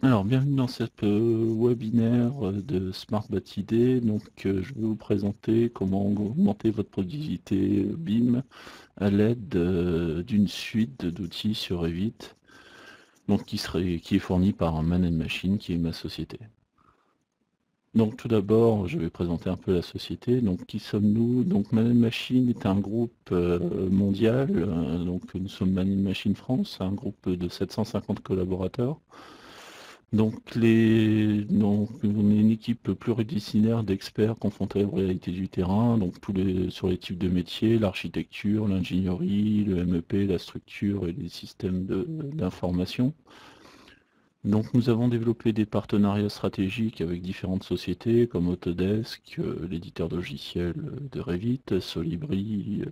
Alors, bienvenue dans cette webinaire de Smart BAT-ID. Donc, je vais vous présenter comment augmenter votre productivité BIM à l'aide d'une suite d'outils sur Revit, donc qui est fournie par Man Machine, qui est ma société. Donc, tout d'abord, je vais présenter un peu la société. Donc, qui sommes-nous? Donc, Man Machine est un groupe mondial. Donc, nous sommes Man Machine France, un groupe de 750 collaborateurs. Donc, on est une équipe pluridisciplinaire d'experts confrontés aux réalités du terrain, donc sur les types de métiers, l'architecture, l'ingénierie, le MEP, la structure et les systèmes d'information. Donc, nous avons développé des partenariats stratégiques avec différentes sociétés comme Autodesk, l'éditeur de logiciels de Revit, Solibri,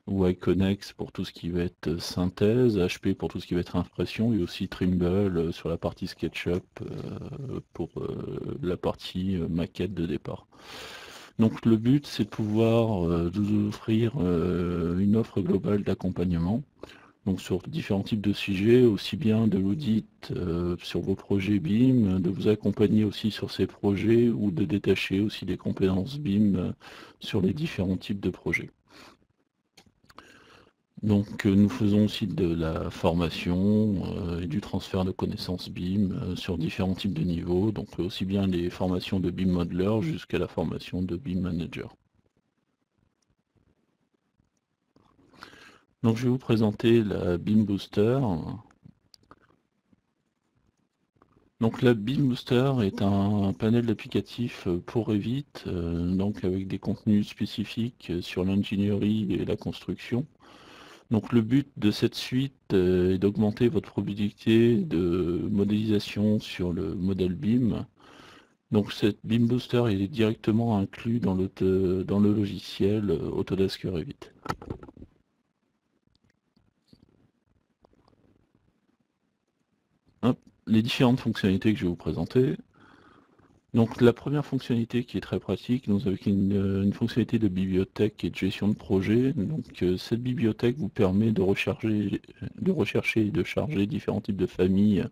ou Iconex pour tout ce qui va être synthèse, HP pour tout ce qui va être impression, et aussi Trimble sur la partie SketchUp pour la partie maquette de départ. Donc le but, c'est de pouvoir vous offrir une offre globale d'accompagnement, donc sur différents types de sujets, aussi bien de l'audit sur vos projets BIM, de vous accompagner aussi sur ces projets ou de détacher aussi des compétences BIM sur les différents types de projets. Donc nous faisons aussi de la formation et du transfert de connaissances BIM sur différents types de niveaux, donc aussi bien les formations de BIM Modeler jusqu'à la formation de BIM Manager. Donc je vais vous présenter la BIM Booster. Donc la BIM Booster est un panel d'applicatifs pour Revit, donc avec des contenus spécifiques sur l'ingénierie et la construction. Donc le but de cette suite est d'augmenter votre probabilité de modélisation sur le modèle BIM. Donc cette BIM Booster est directement inclus dans le logiciel Autodesk Revit. Hop, les différentes fonctionnalités que je vais vous présenter. Donc la première fonctionnalité qui est très pratique, nous avec une fonctionnalité de bibliothèque et de gestion de projet. Donc cette bibliothèque vous permet de rechercher et de charger différents types de familles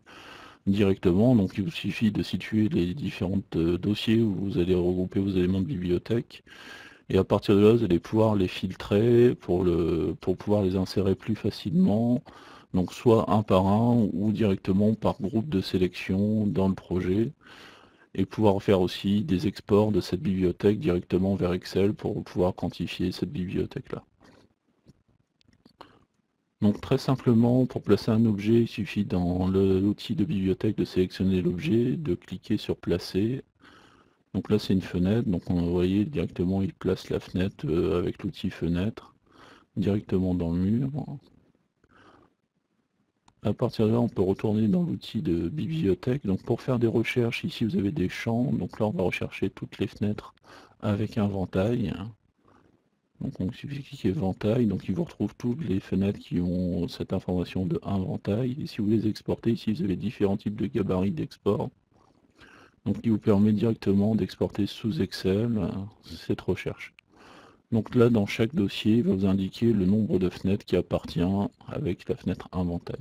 directement. Donc il vous suffit de situer les différents dossiers où vous allez regrouper vos éléments de bibliothèque. Et à partir de là, vous allez pouvoir les filtrer pour pouvoir les insérer plus facilement. Donc soit un par un ou directement par groupe de sélection dans le projet. Et pouvoir faire aussi des exports de cette bibliothèque directement vers Excel pour pouvoir quantifier cette bibliothèque-là. Donc très simplement, pour placer un objet, il suffit dans l'outil de bibliothèque de sélectionner l'objet, de cliquer sur placer. Donc là c'est une fenêtre, donc vous voyez directement il place la fenêtre avec l'outil fenêtre directement dans le mur. À partir de là on peut retourner dans l'outil de bibliothèque. Donc pour faire des recherches, ici vous avez des champs, donc là on va rechercher toutes les fenêtres avec un ventail. Donc il suffit de cliquer éventail, donc il vous retrouve toutes les fenêtres qui ont cette information de inventail. Et si vous les exportez, ici vous avez différents types de gabarits d'export. Donc qui vous permet directement d'exporter sous Excel cette recherche. Donc là, dans chaque dossier, il va vous indiquer le nombre de fenêtres qui appartient avec la fenêtre inventaire.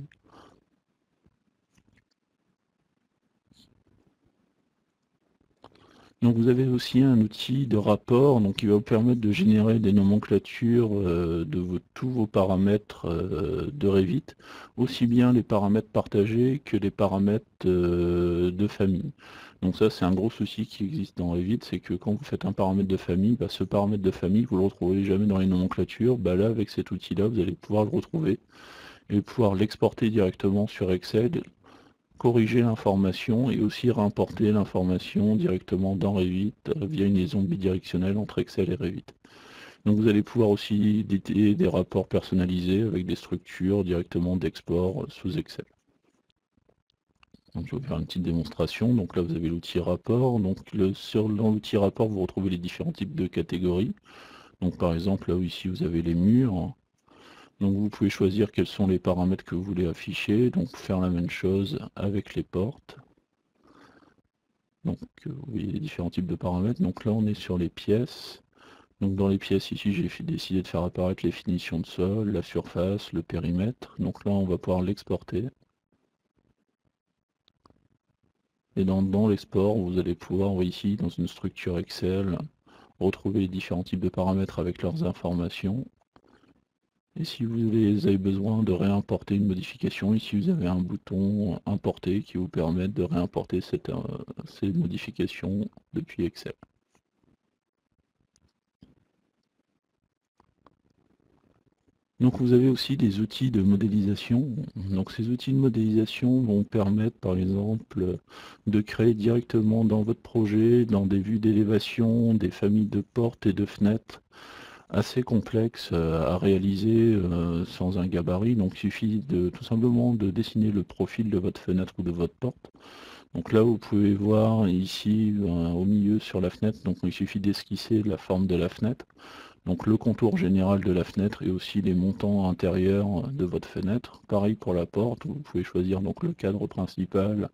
Donc vous avez aussi un outil de rapport qui va vous permettre de générer des nomenclatures tous vos paramètres de Revit, aussi bien les paramètres partagés que les paramètres de famille. Donc ça c'est un gros souci qui existe dans Revit, c'est que quand vous faites un paramètre de famille, ce paramètre de famille vous ne le retrouvez jamais dans les nomenclatures. Là avec cet outil là vous allez pouvoir le retrouver et pouvoir l'exporter directement sur Excel, corriger l'information et aussi remporter l'information directement dans Revit via une liaison bidirectionnelle entre Excel et Revit. Donc vous allez pouvoir aussi éditer des rapports personnalisés avec des structures directement d'export sous Excel. Donc je vais vous faire une petite démonstration. Donc là vous avez l'outil rapport. Donc dans l'outil rapport vous retrouvez les différents types de catégories. Donc par exemple là où ici vous avez les murs. Donc vous pouvez choisir quels sont les paramètres que vous voulez afficher. Donc faire la même chose avec les portes. Donc vous voyez les différents types de paramètres. Donc là on est sur les pièces. Donc dans les pièces ici j'ai décidé de faire apparaître les finitions de sol, la surface, le périmètre. Donc là on va pouvoir l'exporter. Et dans l'export, vous allez pouvoir ici, dans une structure Excel, retrouver les différents types de paramètres avec leurs informations. Et si vous avez besoin de réimporter une modification, ici vous avez un bouton importer qui vous permet de réimporter ces modifications depuis Excel. Donc vous avez aussi des outils de modélisation. Donc ces outils de modélisation vont permettre par exemple de créer directement dans votre projet, dans des vues d'élévation, des familles de portes et de fenêtres assez complexes à réaliser sans un gabarit. Donc il suffit tout simplement de dessiner le profil de votre fenêtre ou de votre porte. Donc là vous pouvez voir ici au milieu sur la fenêtre, donc il suffit d'esquisser la forme de la fenêtre. Donc le contour général de la fenêtre et aussi les montants intérieurs de votre fenêtre. Pareil pour la porte, vous pouvez choisir donc le cadre principal.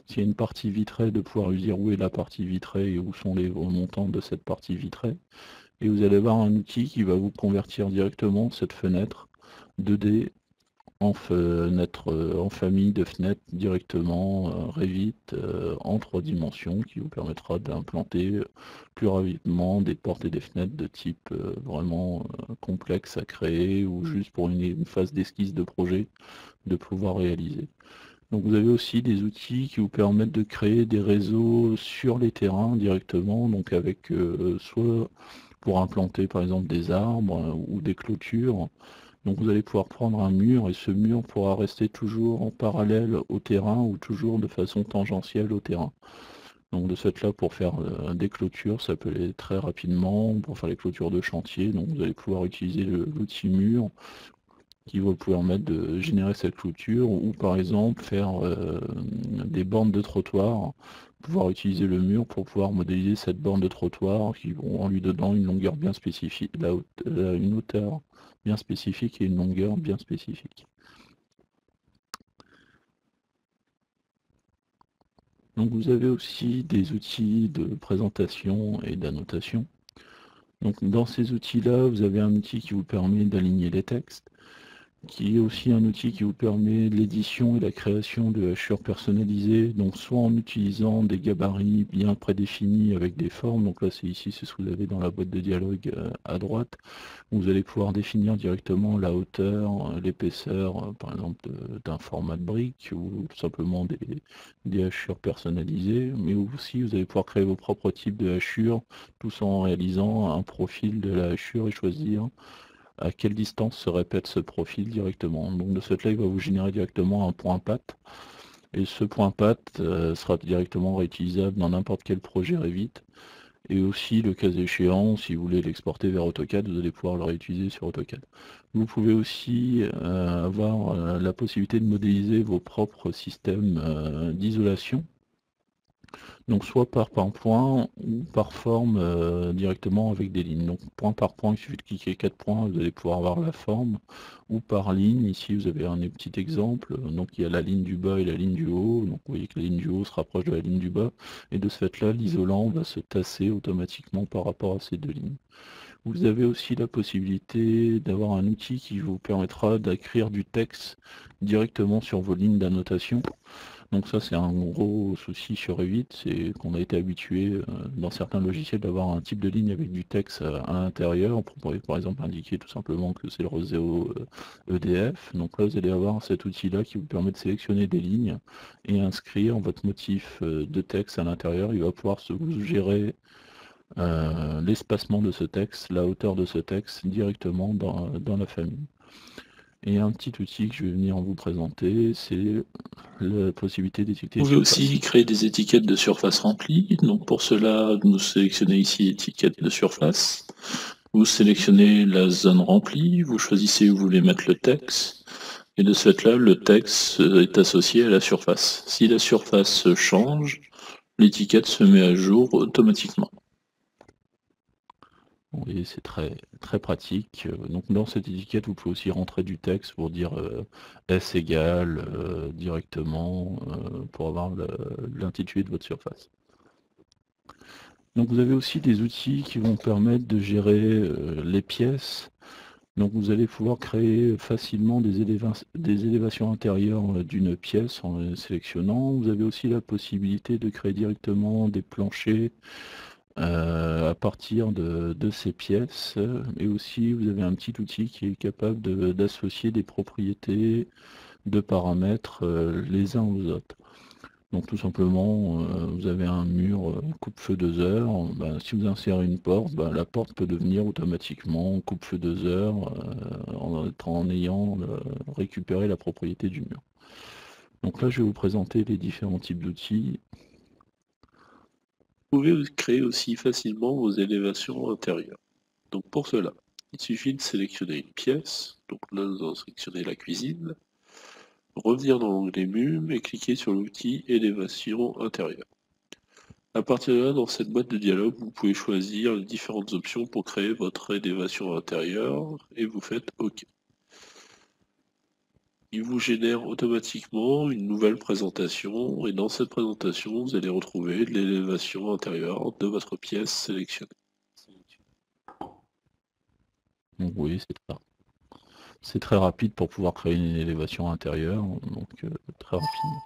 S'il y a une partie vitrée, de pouvoir lui dire où est la partie vitrée et où sont les montants de cette partie vitrée. Et vous allez avoir un outil qui va vous convertir directement cette fenêtre 2D en fenêtre, en famille de fenêtres directement Revit en 3 dimensions qui vous permettra d'implanter plus rapidement des portes et des fenêtres de type vraiment complexe à créer ou juste pour une phase d'esquisse de projet de pouvoir réaliser. Donc vous avez aussi des outils qui vous permettent de créer des réseaux sur les terrains directement, donc avec soit pour implanter par exemple des arbres ou des clôtures. Donc vous allez pouvoir prendre un mur et ce mur pourra rester toujours en parallèle au terrain ou toujours de façon tangentielle au terrain. Donc de cette là pour faire des clôtures, ça peut aller très rapidement, pour faire les clôtures de chantier, donc vous allez pouvoir utiliser l'outil mur qui va vous permettre de générer cette clôture ou par exemple faire des bornes de trottoir, pouvoir utiliser le mur pour pouvoir modéliser cette borne de trottoir qui vont en lui donnant une longueur bien spécifique, une hauteur bien spécifique et une longueur bien spécifique. Donc vous avez aussi des outils de présentation et d'annotation. Donc dans ces outils-là, vous avez un outil qui vous permet d'aligner les textes, qui est aussi un outil qui vous permet l'édition et la création de hachures personnalisées, donc soit en utilisant des gabarits bien prédéfinis avec des formes, donc là c'est ici, c'est ce que vous avez dans la boîte de dialogue à droite, où vous allez pouvoir définir directement la hauteur, l'épaisseur, par exemple d'un format de brique, ou tout simplement des hachures personnalisées, mais aussi vous allez pouvoir créer vos propres types de hachures, tout en réalisant un profil de la hachure et choisir à quelle distance se répète ce profil directement. Donc de cette là, il va vous générer directement un point path. Et ce point path sera directement réutilisable dans n'importe quel projet Revit. Et aussi, le cas échéant, si vous voulez l'exporter vers AutoCAD, vous allez pouvoir le réutiliser sur AutoCAD. Vous pouvez aussi avoir la possibilité de modéliser vos propres systèmes d'isolation. Donc soit par point ou par forme directement avec des lignes. Donc point par point, il suffit de cliquer 4 points, vous allez pouvoir avoir la forme, ou par ligne, ici vous avez un petit exemple, donc il y a la ligne du bas et la ligne du haut, donc vous voyez que la ligne du haut se rapproche de la ligne du bas, et de ce fait là, l'isolant va se tasser automatiquement par rapport à ces deux lignes. Vous avez aussi la possibilité d'avoir un outil qui vous permettra d'écrire du texte directement sur vos lignes d'annotation. Donc ça c'est un gros souci sur Revit, c'est qu'on a été habitué dans certains logiciels d'avoir un type de ligne avec du texte à l'intérieur. On pourrait par exemple indiquer tout simplement que c'est le réseau EDF. Donc là vous allez avoir cet outil là qui vous permet de sélectionner des lignes et inscrire votre motif de texte à l'intérieur. Il va pouvoir vous gérer l'espacement de ce texte, la hauteur de ce texte directement dans la famille. Et un petit outil que je vais venir vous présenter, c'est la possibilité d'étiqueter. Vous pouvez aussi créer des étiquettes de surface remplie. Donc pour cela, vous sélectionnez ici étiquette de surface. Vous sélectionnez la zone remplie, vous choisissez où vous voulez mettre le texte. Et de ce fait-là, le texte est associé à la surface. Si la surface change, l'étiquette se met à jour automatiquement. Oui, c'est très pratique. Donc dans cette étiquette, vous pouvez aussi rentrer du texte pour dire S égale directement pour avoir l'intitulé de votre surface. Donc vous avez aussi des outils qui vont permettre de gérer les pièces. Donc vous allez pouvoir créer facilement des élévations intérieures d'une pièce en les sélectionnant. Vous avez aussi la possibilité de créer directement des planchers à partir de ces pièces. Et aussi vous avez un petit outil qui est capable d'associer des propriétés de paramètres les uns aux autres. Donc tout simplement, vous avez un mur coupe-feu 2 heures, si vous insérez une porte, la porte peut devenir automatiquement coupe-feu 2 heures en ayant récupéré la propriété du mur. Donc là, je vais vous présenter les différents types d'outils. Vous pouvez créer aussi facilement vos élévations intérieures. Donc pour cela, il suffit de sélectionner une pièce, donc là nous allons sélectionner la cuisine, revenir dans l'onglet MUM et cliquer sur l'outil élévation intérieure. À partir de là, dans cette boîte de dialogue, vous pouvez choisir les différentes options pour créer votre élévation intérieure et vous faites OK. Il vous génère automatiquement une nouvelle présentation et dans cette présentation, vous allez retrouver l'élévation intérieure de votre pièce sélectionnée. Donc vous voyez, c'est ça. C'est très rapide pour pouvoir créer une élévation intérieure, donc très rapidement.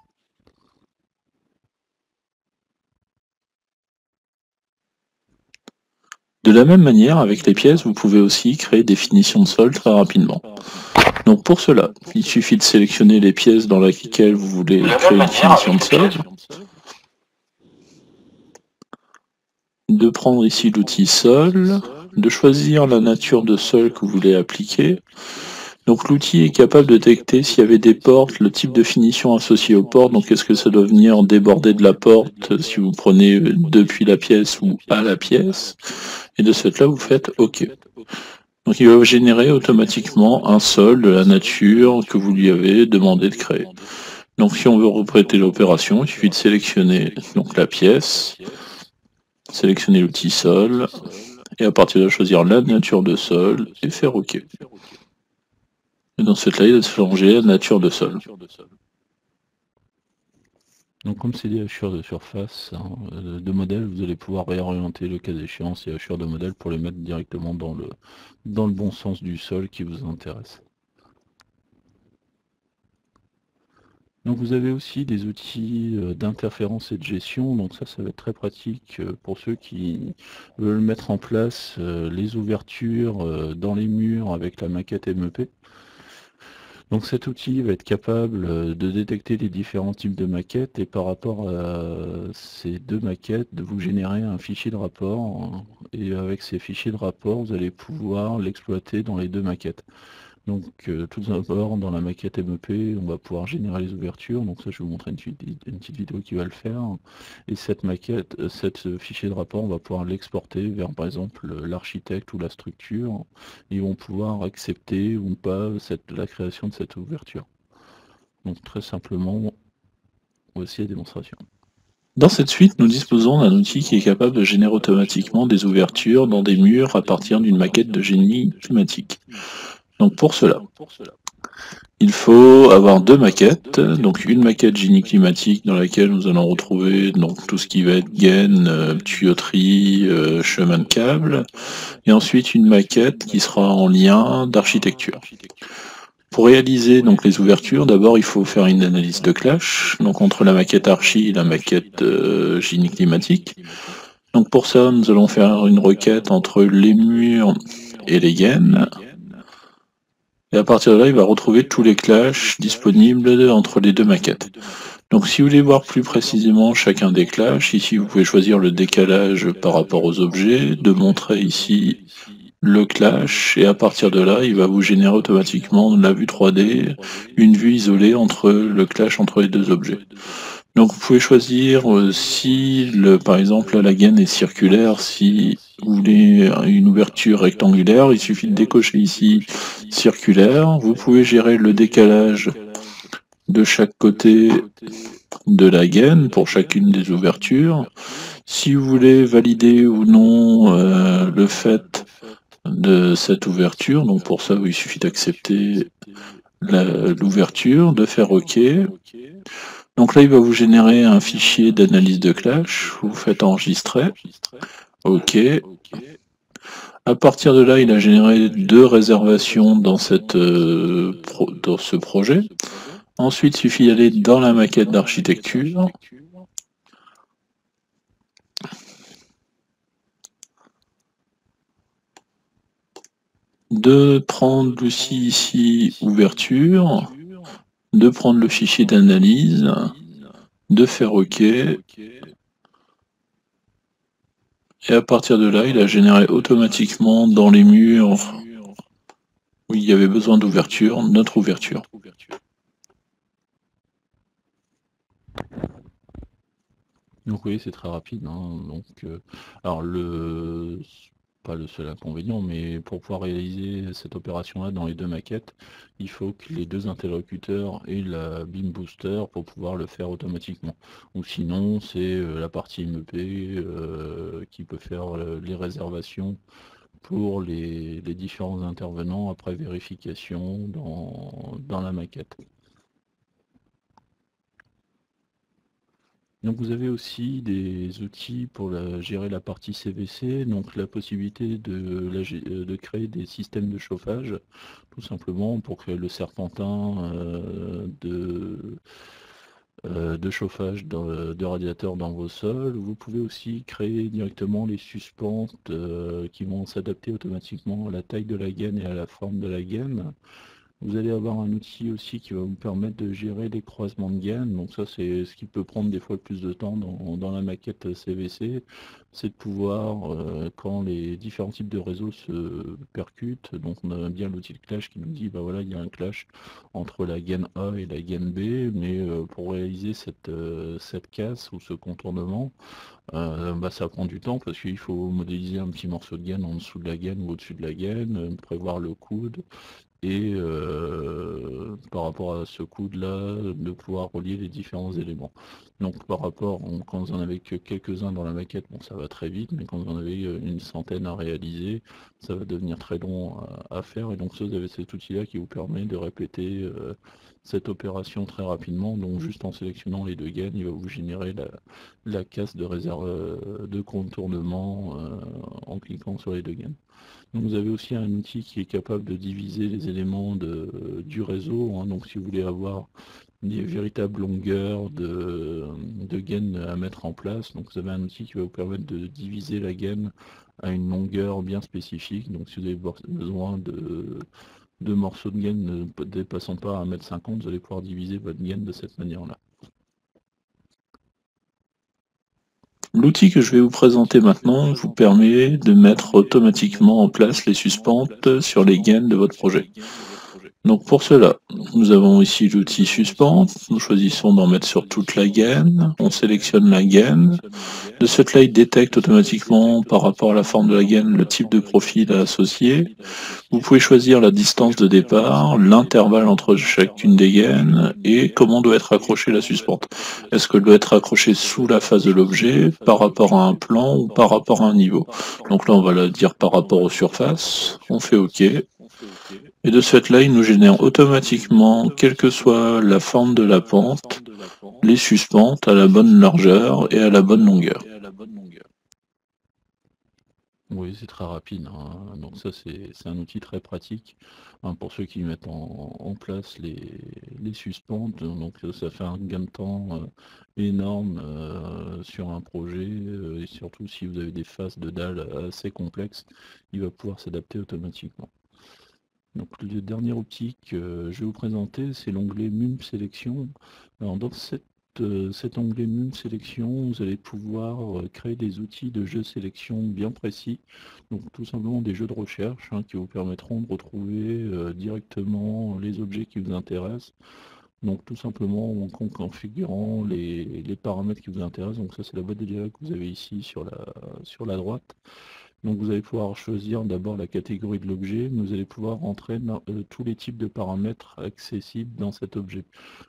De la même manière, avec les pièces, vous pouvez aussi créer des finitions de sol très rapidement. Donc pour cela, il suffit de sélectionner les pièces dans lesquelles vous voulez créer une finition de sol, de prendre ici l'outil sol, de choisir la nature de sol que vous voulez appliquer. Donc l'outil est capable de détecter s'il y avait des portes, le type de finition associé aux portes, donc est-ce que ça doit venir déborder de la porte si vous prenez depuis la pièce ou à la pièce, et de ce fait là vous faites OK. Donc il va vous générer automatiquement un sol de la nature que vous lui avez demandé de créer. Donc si on veut reprêter l'opération, il suffit de sélectionner donc la pièce, sélectionner l'outil sol, et à partir de là choisir la nature de sol et faire OK. Et dans cette là, il va se changer la nature de sol. Donc comme c'est des hachures de surface de modèle, vous allez pouvoir réorienter le cas échéant ces hachures de modèle pour les mettre directement dans le bon sens du sol qui vous intéresse. Donc vous avez aussi des outils d'interférence et de gestion, donc ça va être très pratique pour ceux qui veulent mettre en place les ouvertures dans les murs avec la maquette MEP. Donc cet outil va être capable de détecter les différents types de maquettes et par rapport à ces deux maquettes, de vous générer un fichier de rapport. Et avec ces fichiers de rapport, vous allez pouvoir l'exploiter dans les deux maquettes. Donc tout d'abord, dans la maquette MEP, on va pouvoir générer les ouvertures. Donc ça, je vais vous montrer une petite vidéo qui va le faire. Et cette maquette, ce fichier de rapport, on va pouvoir l'exporter vers, par exemple, l'architecte ou la structure. Ils vont pouvoir accepter ou pas la création de cette ouverture. Donc très simplement, voici la démonstration. Dans cette suite, nous disposons d'un outil qui est capable de générer automatiquement des ouvertures dans des murs à partir d'une maquette de génie climatique. Donc pour cela, il faut avoir deux maquettes, donc une maquette génie climatique dans laquelle nous allons retrouver donc tout ce qui va être gaine, tuyauterie, chemin de câble, et ensuite une maquette qui sera en lien d'architecture. Pour réaliser donc les ouvertures, d'abord il faut faire une analyse de clash, donc entre la maquette archi et la maquette génie climatique. Donc pour ça, nous allons faire une requête entre les murs et les gaines. Et à partir de là, il va retrouver tous les clashs disponibles entre les deux maquettes. Donc si vous voulez voir plus précisément chacun des clashs, ici vous pouvez choisir le décalage par rapport aux objets, de montrer ici le clash, et à partir de là, il va vous générer automatiquement la vue 3D, une vue isolée entre le clash entre les deux objets. Donc vous pouvez choisir si, par exemple, la gaine est circulaire, si vous voulez une ouverture rectangulaire, il suffit de décocher ici circulaire. Vous pouvez gérer le décalage de chaque côté de la gaine pour chacune des ouvertures. Si vous voulez valider ou non le fait de cette ouverture, donc pour ça il suffit d'accepter l'ouverture, de faire OK. Donc là, il va vous générer un fichier d'analyse de clash. Vous faites enregistrer. OK. À partir de là, il a généré 2 réservations dans ce projet. Ensuite, il suffit d'aller dans la maquette d'architecture. De prendre aussi ici ouverture, de prendre le fichier d'analyse, de faire OK. Et à partir de là, il a généré automatiquement dans les murs où il y avait besoin d'ouverture, notre ouverture. Donc oui, c'est très rapide, hein. Donc, alors pas le seul inconvénient, mais pour pouvoir réaliser cette opération-là dans les deux maquettes, il faut que les deux interlocuteurs aient la Beam Booster pour pouvoir le faire automatiquement. Ou sinon, c'est la partie MEP qui peut faire les réservations pour les différents intervenants après vérification dans la maquette. Donc vous avez aussi des outils pour gérer la partie CVC, donc la possibilité de créer des systèmes de chauffage, tout simplement pour créer le serpentin de chauffage de radiateurs dans vos sols. Vous pouvez aussi créer directement les suspentes qui vont s'adapter automatiquement à la taille de la gaine et à la forme de la gaine. Vous allez avoir un outil aussi qui va vous permettre de gérer les croisements de gaines. Donc ça, c'est ce qui peut prendre des fois le plus de temps dans la maquette CVC. C'est de pouvoir, quand les différents types de réseaux se percutent, donc on a bien l'outil de clash qui nous dit, bah voilà, il y a un clash entre la gaine A et la gaine B, mais pour réaliser cette casse ou ce contournement, bah, ça prend du temps parce qu'il faut modéliser un petit morceau de gaine en dessous de la gaine ou au-dessus de la gaine, prévoir le coude, et par rapport à ce coude-là, de pouvoir relier les différents éléments. Donc par rapport, quand vous en avez que quelques-uns dans la maquette, bon ça va très vite, mais quand vous en avez une centaine à réaliser, ça va devenir très long à faire, et donc ça, vous avez cet outil-là qui vous permet de répéter cette opération très rapidement. Donc juste en sélectionnant les deux gaines, il va vous générer la casse de réserve de contournement en cliquant sur les deux gaines. Donc vous avez aussi un outil qui est capable de diviser les éléments du réseau, hein. Donc si vous voulez avoir des véritables longueurs de gaines à mettre en place, donc vous avez un outil qui va vous permettre de diviser la gaine à une longueur bien spécifique. Donc si vous avez besoin de morceaux de gaine ne dépassant pas 1,50 m, vous allez pouvoir diviser votre gaine de cette manière-là. L'outil que je vais vous présenter maintenant vous permet de mettre automatiquement en place les suspentes sur les gaines de votre projet. Donc pour cela, nous avons ici l'outil suspente, nous choisissons d'en mettre sur toute la gaine, on sélectionne la gaine. De ce fait là, il détecte automatiquement par rapport à la forme de la gaine le type de profil à associer. Vous pouvez choisir la distance de départ, l'intervalle entre chacune des gaines et comment doit être accrochée la suspente. Est-ce qu'elle doit être accrochée sous la face de l'objet, par rapport à un plan ou par rapport à un niveau? Donc là, on va le dire par rapport aux surfaces. On fait OK. Et de ce fait-là, il nous génère automatiquement, quelle que soit la forme de la pente, les suspentes à la bonne largeur et à la bonne longueur. Oui, c'est très rapide, hein. Donc ça, c'est un outil très pratique, hein, pour ceux qui mettent en place les suspentes. Donc ça fait un gain de temps énorme sur un projet, et surtout si vous avez des faces de dalles assez complexes, il va pouvoir s'adapter automatiquement. Donc le dernier outil que je vais vous présenter, c'est l'onglet MUM Sélection. Alors dans cet onglet MUM Sélection, vous allez pouvoir créer des outils de jeu sélection bien précis. Donc tout simplement des jeux de recherche, hein, qui vous permettront de retrouver directement les objets qui vous intéressent. Donc tout simplement en configurant les paramètres qui vous intéressent. Donc ça, c'est la boîte de dialogue que vous avez ici sur la droite. Donc vous allez pouvoir choisir d'abord la catégorie de l'objet, mais vous allez pouvoir rentrer tous les types de paramètres accessibles dans cet objet.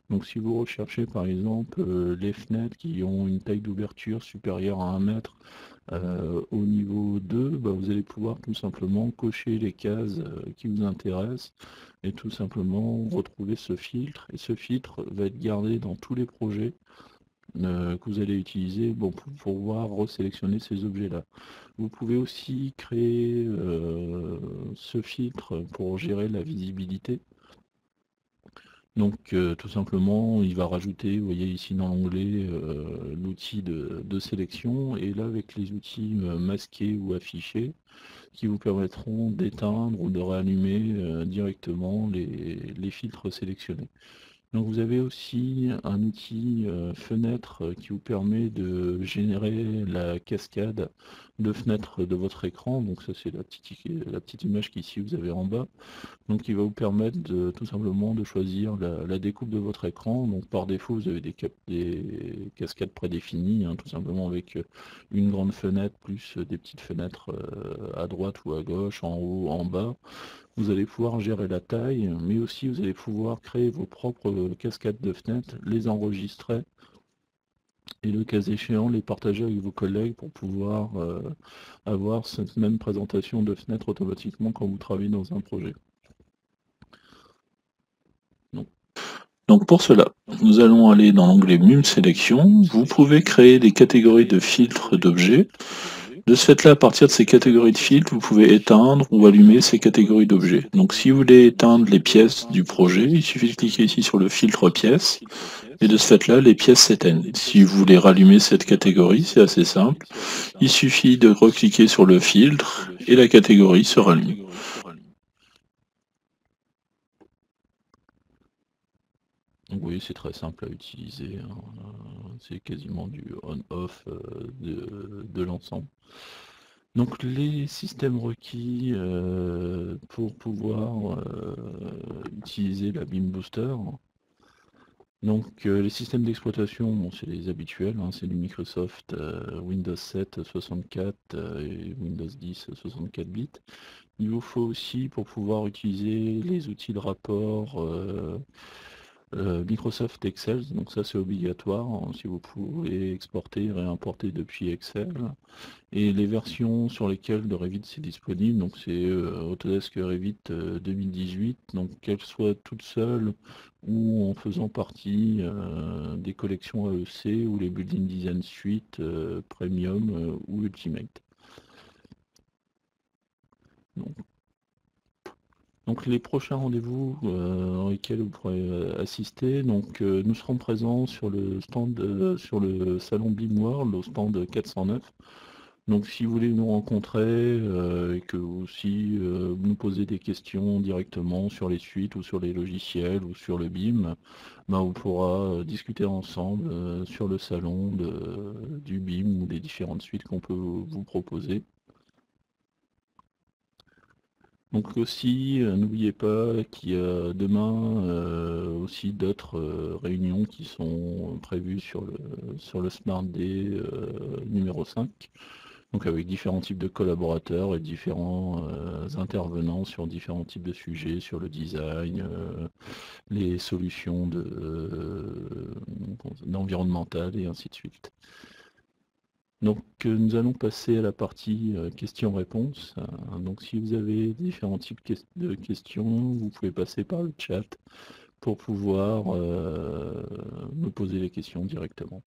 Donc si vous recherchez par exemple les fenêtres qui ont une taille d'ouverture supérieure à 1 mètre au niveau 2, bah, vous allez pouvoir tout simplement cocher les cases qui vous intéressent et tout simplement retrouver ce filtre. Et ce filtre va être gardé dans tous les projets que vous allez utiliser pour pouvoir resélectionner ces objets-là. Vous pouvez aussi créer ce filtre pour gérer la visibilité. Donc tout simplement, il va rajouter, vous voyez ici dans l'onglet, l'outil de sélection, et là avec les outils masqués ou affichés, qui vous permettront d'éteindre ou de rallumer directement les filtres sélectionnés. Donc vous avez aussi un outil fenêtre qui vous permet de générer la cascade de fenêtres de votre écran. Donc ça c'est la petite image qu'ici vous avez en bas. Donc qui va vous permettre tout simplement de choisir la découpe de votre écran. Donc par défaut vous avez des cascades prédéfinies, hein, tout simplement avec une grande fenêtre plus des petites fenêtres à droite ou à gauche, en haut, en bas. Vous allez pouvoir gérer la taille, mais aussi vous allez pouvoir créer vos propres cascades de fenêtres, les enregistrer et le cas échéant les partager avec vos collègues pour pouvoir avoir cette même présentation de fenêtres automatiquement quand vous travaillez dans un projet. Donc pour cela, nous allons aller dans l'onglet BIM Sélection. Vous pouvez créer des catégories de filtres d'objets. De ce fait-là, à partir de ces catégories de filtres, vous pouvez éteindre ou allumer ces catégories d'objets. Donc si vous voulez éteindre les pièces du projet, il suffit de cliquer ici sur le filtre pièces, et de ce fait-là, les pièces s'éteignent. Si vous voulez rallumer cette catégorie, c'est assez simple. Il suffit de recliquer sur le filtre, et la catégorie se rallume. Donc oui, c'est très simple à utiliser, hein. C'est quasiment du on-off de l'ensemble. Donc les systèmes requis pour pouvoir utiliser la BIM Booster. Donc les systèmes d'exploitation, bon, c'est les habituels, hein, c'est du Microsoft Windows 7 64 et Windows 10 64 bits. Il vous faut aussi, pour pouvoir utiliser les outils de rapport, Microsoft Excel, donc ça c'est obligatoire, hein, si vous pouvez exporter et réimporter depuis Excel. Et les versions sur lesquelles de Revit c'est disponible, donc c'est Autodesk Revit 2018, donc qu'elles soient toutes seules ou en faisant partie des collections AEC ou les Building Design Suite Premium ou Ultimate. Donc les prochains rendez-vous dans lesquels vous pourrez assister, donc nous serons présents sur le stand, sur le salon BIM World, au stand 409. Donc si vous voulez nous rencontrer et que vous aussi nous posez des questions directement sur les suites ou sur les logiciels ou sur le BIM, ben, on pourra discuter ensemble sur le salon du BIM ou des différentes suites qu'on peut vous proposer. Donc aussi, n'oubliez pas qu'il y a demain aussi d'autres réunions qui sont prévues sur le Smart Day numéro 5. Donc avec différents types de collaborateurs et différents intervenants sur différents types de sujets, sur le design, les solutions environnementales et ainsi de suite. Donc nous allons passer à la partie questions-réponses. Donc si vous avez différents types de questions, vous pouvez passer par le chat pour pouvoir me poser les questions directement.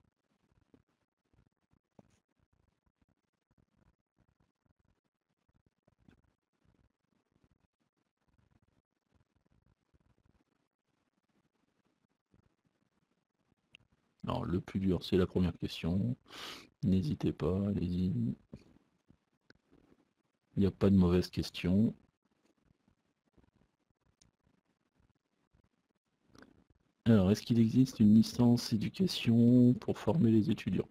Alors le plus dur c'est la première question. N'hésitez pas, allez-y. Il n'y a pas de mauvaise question. Alors, est-ce qu'il existe une licence éducation pour former les étudiants?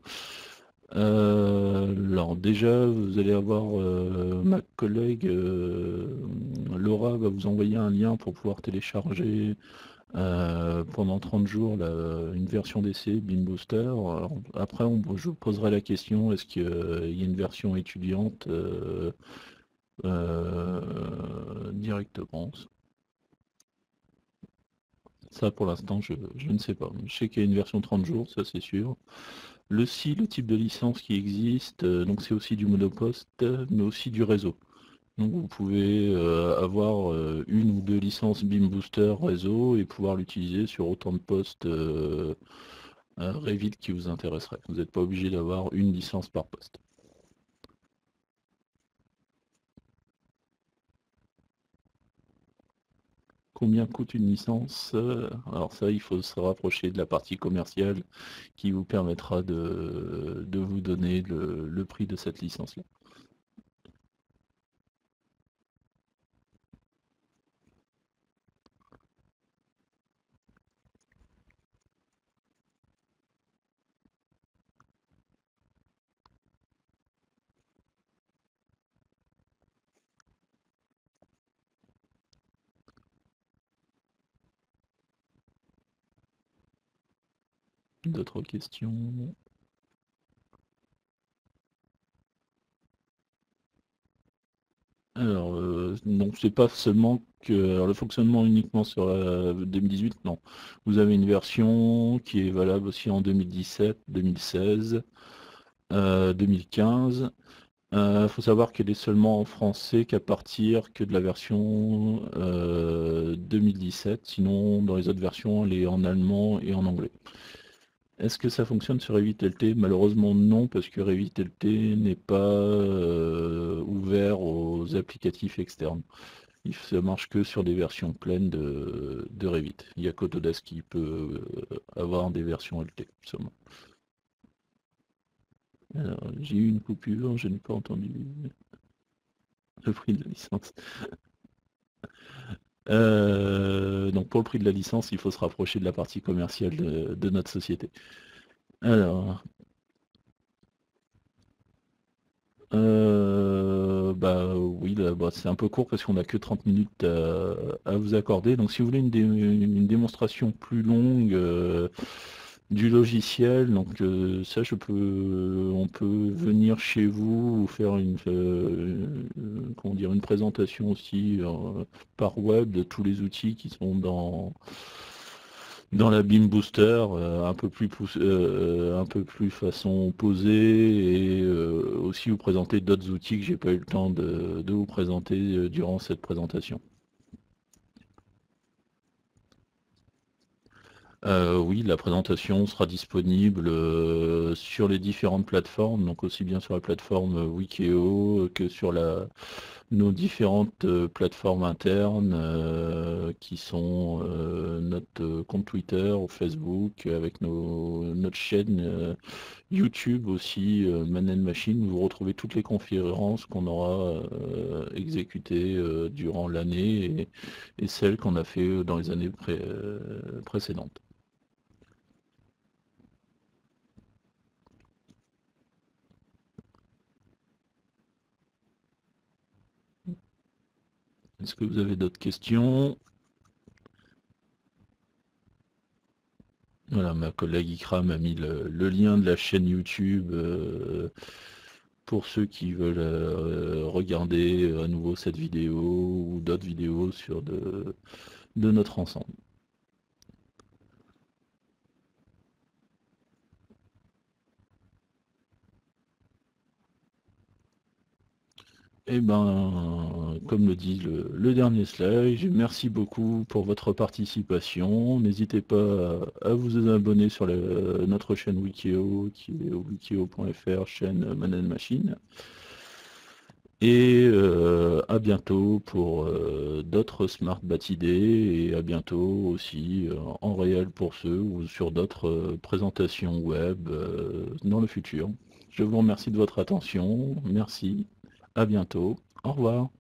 Alors déjà, vous allez avoir ma collègue Laura va vous envoyer un lien pour pouvoir télécharger pendant 30 jours une version d'essai BIM Booster. Alors, après, je vous poserai la question, est-ce qu'il y a une version étudiante directement? Ça, pour l'instant, je ne sais pas. Je sais qu'il y a une version 30 jours, ça c'est sûr. Le type de licence qui existe, donc c'est aussi du monopost, mais aussi du réseau. Donc vous pouvez avoir une ou deux licences BIM Booster réseau et pouvoir l'utiliser sur autant de postes Revit qui vous intéresserait. Vous n'êtes pas obligé d'avoir une licence par poste. Combien coûte une licence? Alors ça, il faut se rapprocher de la partie commerciale qui vous permettra de vous donner le prix de cette licence-là. D'autres questions? Alors, non, c'est pas seulement que alors, le fonctionnement uniquement sur la 2018, non. Vous avez une version qui est valable aussi en 2017, 2016, 2015. Il faut savoir qu'elle est seulement en français qu'à partir que de la version 2017. Sinon, dans les autres versions, elle est en allemand et en anglais. Est-ce que ça fonctionne sur RevitLT? Malheureusement non, parce que RevitLT n'est pas ouvert aux applicatifs externes. Ça marche que sur des versions pleines de Revit. Il n'y a qu'Autodesk qui peut avoir des versions LT seulement. Alors, j'ai eu une coupure, je n'ai pas entendu le prix de la licence. Donc pour le prix de la licence, il faut se rapprocher de la partie commerciale de notre société. Alors, bah oui, là, bah, c'est un peu court parce qu'on n'a que 30 minutes à vous accorder. Donc si vous voulez une démonstration plus longue du logiciel, donc ça on peut venir chez vous ou faire comment dire, une présentation aussi par web de tous les outils qui sont dans la BIM Booster, un peu plus façon posée, et aussi vous présenter d'autres outils que j'ai pas eu le temps de vous présenter durant cette présentation. Oui, la présentation sera disponible sur les différentes plateformes, donc aussi bien sur la plateforme Wikio que sur nos différentes plateformes internes qui sont notre compte Twitter ou Facebook, avec notre chaîne YouTube aussi, Man Machine. Vous retrouvez toutes les conférences qu'on aura exécutées durant l'année et celles qu'on a fait dans les années précédentes. Est-ce que vous avez d'autres questions? Voilà, ma collègue Ikra m'a mis le lien de la chaîne YouTube pour ceux qui veulent regarder à nouveau cette vidéo ou d'autres vidéos de notre ensemble. Eh ben, comme le dit le dernier slide, merci beaucoup pour votre participation. N'hésitez pas à vous abonner sur notre chaîne Wikio, qui est wikio.fr, chaîne Man Machine. Et à bientôt pour d'autres Smart Batidés, et à bientôt aussi en réel pour ceux ou sur d'autres présentations web dans le futur. Je vous remercie de votre attention. Merci. À bientôt. Au revoir.